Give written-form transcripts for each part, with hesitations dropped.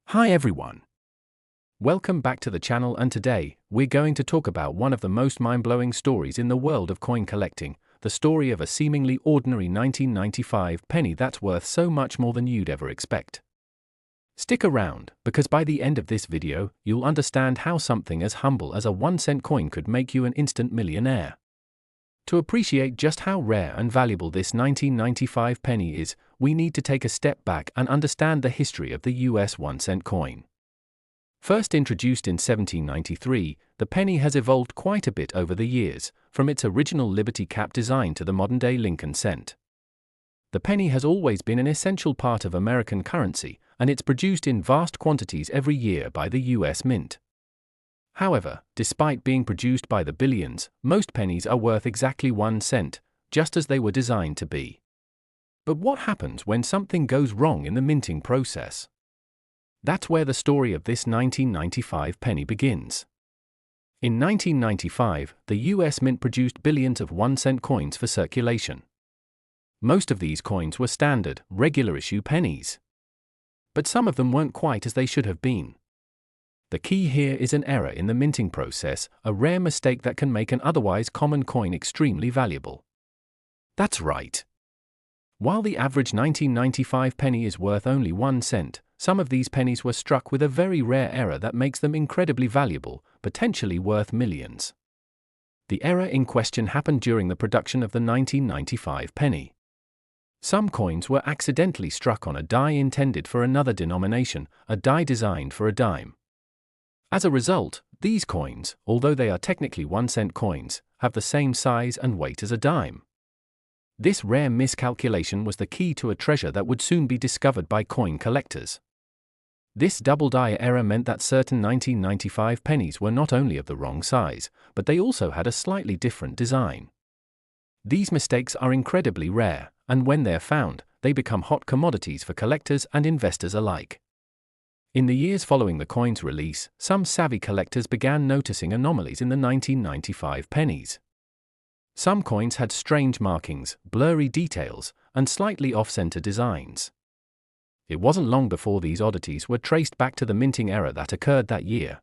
Hi everyone. Welcome back to the channel, and today, we're going to talk about one of the most mind-blowing stories in the world of coin collecting, the story of a seemingly ordinary 1995 penny that's worth so much more than you'd ever expect. Stick around, because by the end of this video, you'll understand how something as humble as a 1-cent coin could make you an instant millionaire. To appreciate just how rare and valuable this 1995 penny is, we need to take a step back and understand the history of the US 1-cent coin. First introduced in 1793, the penny has evolved quite a bit over the years, from its original Liberty Cap design to the modern-day Lincoln cent. The penny has always been an essential part of American currency, and it's produced in vast quantities every year by the US Mint. However, despite being produced by the billions, most pennies are worth exactly 1 cent, just as they were designed to be. But what happens when something goes wrong in the minting process? That's where the story of this 1995 penny begins. In 1995, the US Mint produced billions of 1-cent coins for circulation. Most of these coins were standard, regular-issue pennies. But some of them weren't quite as they should have been. The key here is an error in the minting process, a rare mistake that can make an otherwise common coin extremely valuable. That's right. While the average 1995 penny is worth only 1 cent, some of these pennies were struck with a very rare error that makes them incredibly valuable, potentially worth millions. The error in question happened during the production of the 1995 penny. Some coins were accidentally struck on a die intended for another denomination, a die designed for a dime. As a result, these coins, although they are technically 1-cent coins, have the same size and weight as a dime. This rare miscalculation was the key to a treasure that would soon be discovered by coin collectors. This double die error meant that certain 1995 pennies were not only of the wrong size, but they also had a slightly different design. These mistakes are incredibly rare, and when they're found, they become hot commodities for collectors and investors alike. In the years following the coin's release, some savvy collectors began noticing anomalies in the 1995 pennies. Some coins had strange markings, blurry details, and slightly off-center designs. It wasn't long before these oddities were traced back to the minting error that occurred that year.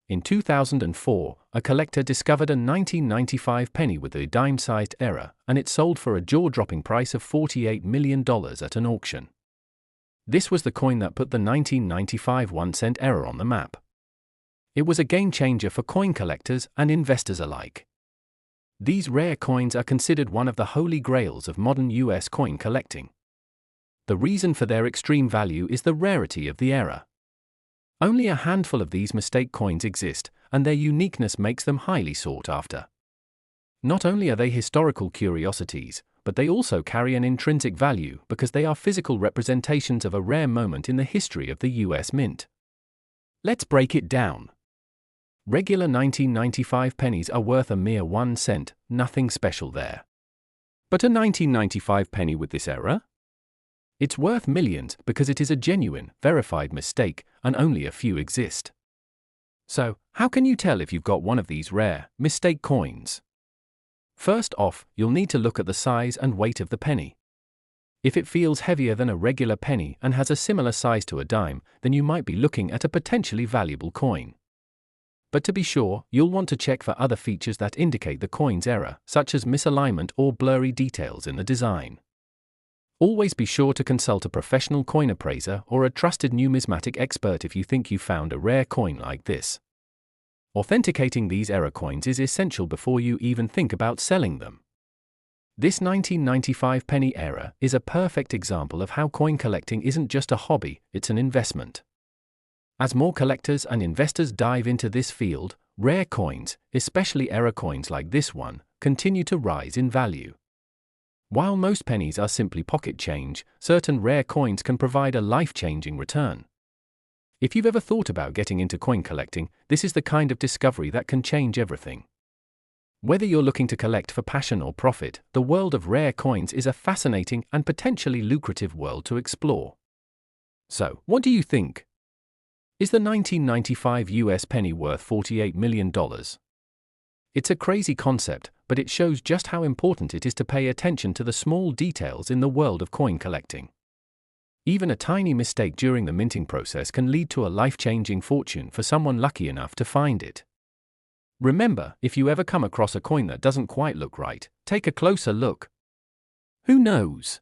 In 2004, a collector discovered a 1995 penny with a dime-sized error, and it sold for a jaw-dropping price of $48 million at an auction. This was the coin that put the 1995 1-cent error on the map. It was a game-changer for coin collectors and investors alike. These rare coins are considered one of the holy grails of modern US coin collecting. The reason for their extreme value is the rarity of the error. Only a handful of these mistake coins exist, and their uniqueness makes them highly sought after. Not only are they historical curiosities, but they also carry an intrinsic value because they are physical representations of a rare moment in the history of the US Mint. Let's break it down. Regular 1995 pennies are worth a mere 1 cent, nothing special there. But a 1995 penny with this error? It's worth millions because it is a genuine, verified mistake, and only a few exist. So, how can you tell if you've got one of these rare, mistake coins? First off, you'll need to look at the size and weight of the penny. If it feels heavier than a regular penny and has a similar size to a dime, then you might be looking at a potentially valuable coin. But to be sure, you'll want to check for other features that indicate the coin's error, such as misalignment or blurry details in the design. Always be sure to consult a professional coin appraiser or a trusted numismatic expert if you think you found a rare coin like this. Authenticating these error coins is essential before you even think about selling them. This 1995 penny error is a perfect example of how coin collecting isn't just a hobby, it's an investment. As more collectors and investors dive into this field, rare coins, especially error coins like this one, continue to rise in value. While most pennies are simply pocket change, certain rare coins can provide a life-changing return. If you've ever thought about getting into coin collecting, this is the kind of discovery that can change everything. Whether you're looking to collect for passion or profit, the world of rare coins is a fascinating and potentially lucrative world to explore. So, what do you think? Is the 1995 US penny worth $48 million? It's a crazy concept, but it shows just how important it is to pay attention to the small details in the world of coin collecting. Even a tiny mistake during the minting process can lead to a life-changing fortune for someone lucky enough to find it. Remember, if you ever come across a coin that doesn't quite look right, take a closer look. Who knows?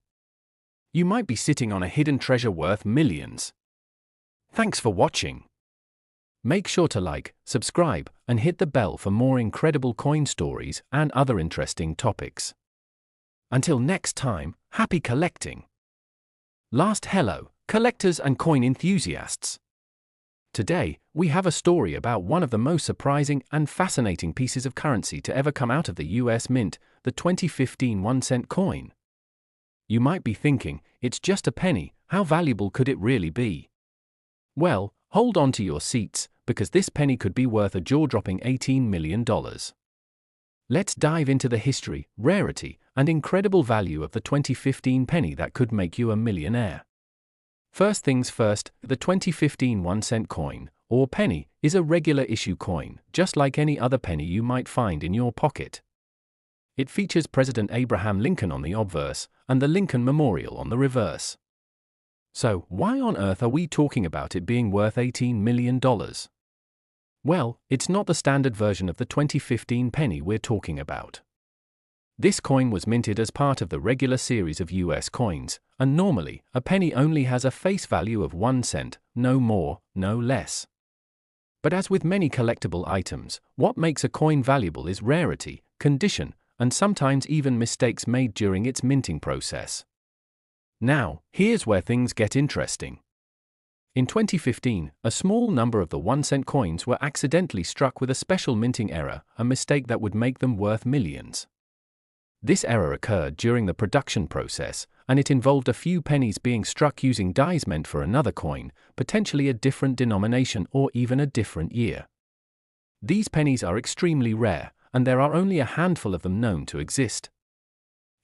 You might be sitting on a hidden treasure worth millions. Thanks for watching. Make sure to like, subscribe, and hit the bell for more incredible coin stories and other interesting topics. Until next time, happy collecting. Last hello, collectors and coin enthusiasts. Today, we have a story about one of the most surprising and fascinating pieces of currency to ever come out of the US Mint, the 2015 1-cent coin. You might be thinking, it's just a penny, how valuable could it really be? Well, hold on to your seats, because this penny could be worth a jaw-dropping $18 million. Let's dive into the history, rarity, and incredible value of the 2015 penny that could make you a millionaire. First things first, the 2015 1-cent coin, or penny, is a regular issue coin, just like any other penny you might find in your pocket. It features President Abraham Lincoln on the obverse, and the Lincoln Memorial on the reverse. So, why on earth are we talking about it being worth $18 million? Well, it's not the standard version of the 2015 penny we're talking about. This coin was minted as part of the regular series of US coins, and normally, a penny only has a face value of 1 cent, no more, no less. But as with many collectible items, what makes a coin valuable is rarity, condition, and sometimes even mistakes made during its minting process. Now, here's where things get interesting. In 2015, a small number of the 1-cent coins were accidentally struck with a special minting error, a mistake that would make them worth millions. This error occurred during the production process, and it involved a few pennies being struck using dies meant for another coin, potentially a different denomination or even a different year. These pennies are extremely rare, and there are only a handful of them known to exist.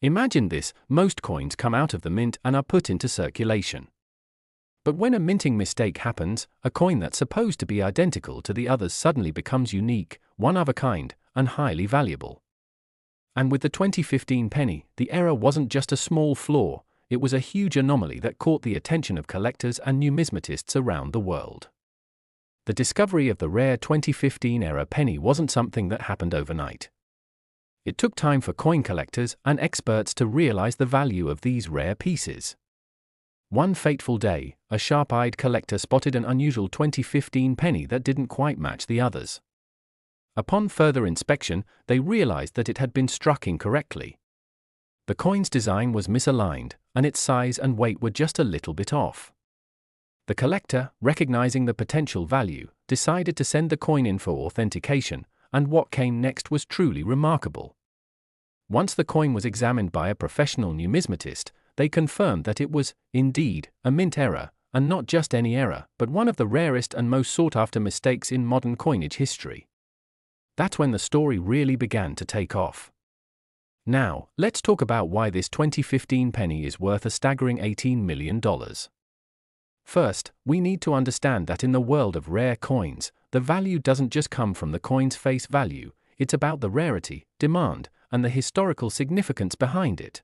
Imagine this: most coins come out of the mint and are put into circulation. But when a minting mistake happens, a coin that's supposed to be identical to the others suddenly becomes unique, one of a kind, and highly valuable. And with the 2015 penny, the error wasn't just a small flaw, it was a huge anomaly that caught the attention of collectors and numismatists around the world. The discovery of the rare 2015 era penny wasn't something that happened overnight. It took time for coin collectors and experts to realize the value of these rare pieces. One fateful day, a sharp-eyed collector spotted an unusual 2015 penny that didn't quite match the others. Upon further inspection, they realized that it had been struck incorrectly. The coin's design was misaligned, and its size and weight were just a little bit off. The collector, recognizing the potential value, decided to send the coin in for authentication, and what came next was truly remarkable. Once the coin was examined by a professional numismatist, they confirmed that it was, indeed, a mint error, and not just any error, but one of the rarest and most sought-after mistakes in modern coinage history. That's when the story really began to take off. Now, let's talk about why this 2015 penny is worth a staggering $18 million. First, we need to understand that in the world of rare coins, the value doesn't just come from the coin's face value, it's about the rarity, demand, and the historical significance behind it.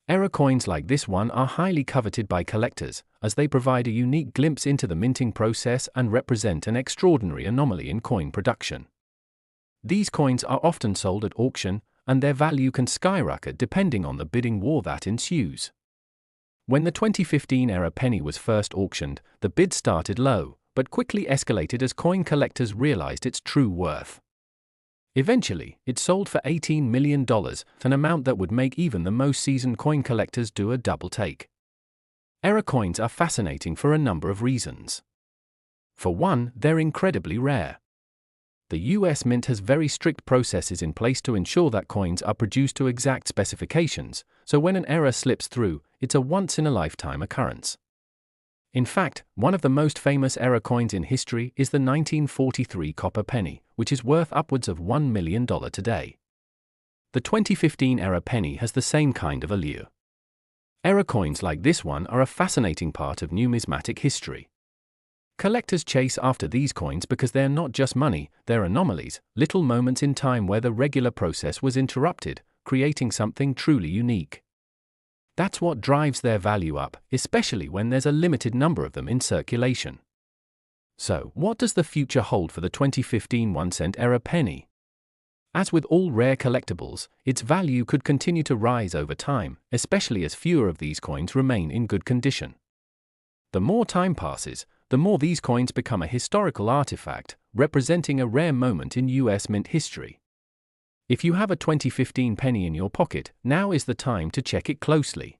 Error coins like this one are highly coveted by collectors, as they provide a unique glimpse into the minting process and represent an extraordinary anomaly in coin production. These coins are often sold at auction, and their value can skyrocket depending on the bidding war that ensues. When the 2015 era penny was first auctioned, the bid started low, but quickly escalated as coin collectors realized its true worth. Eventually, it sold for $18 million, an amount that would make even the most seasoned coin collectors do a double take. Error coins are fascinating for a number of reasons. For one, they're incredibly rare. The US Mint has very strict processes in place to ensure that coins are produced to exact specifications, so when an error slips through, it's a once-in-a-lifetime occurrence. In fact, one of the most famous error coins in history is the 1943 copper penny, which is worth upwards of $1 million today. The 2015 error penny has the same kind of allure. Error coins like this one are a fascinating part of numismatic history. Collectors chase after these coins because they're not just money, they're anomalies, little moments in time where the regular process was interrupted, creating something truly unique. That's what drives their value up, especially when there's a limited number of them in circulation. So, what does the future hold for the 2015 1-cent era penny? As with all rare collectibles, its value could continue to rise over time, especially as fewer of these coins remain in good condition. The more time passes, the more these coins become a historical artifact, representing a rare moment in US mint history. If you have a 2015 penny in your pocket, now is the time to check it closely.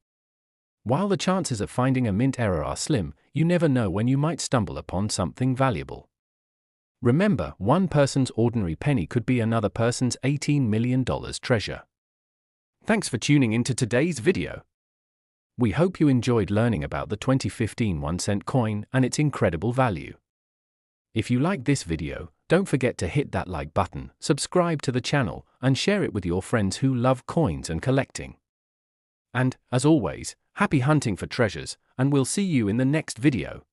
While the chances of finding a mint error are slim, you never know when you might stumble upon something valuable. Remember, one person's ordinary penny could be another person's $18 million treasure. Thanks for tuning into today's video. We hope you enjoyed learning about the 2015 1-cent coin and its incredible value. If you liked this video, don't forget to hit that like button, subscribe to the channel, and share it with your friends who love coins and collecting. And, as always, happy hunting for treasures, and we'll see you in the next video.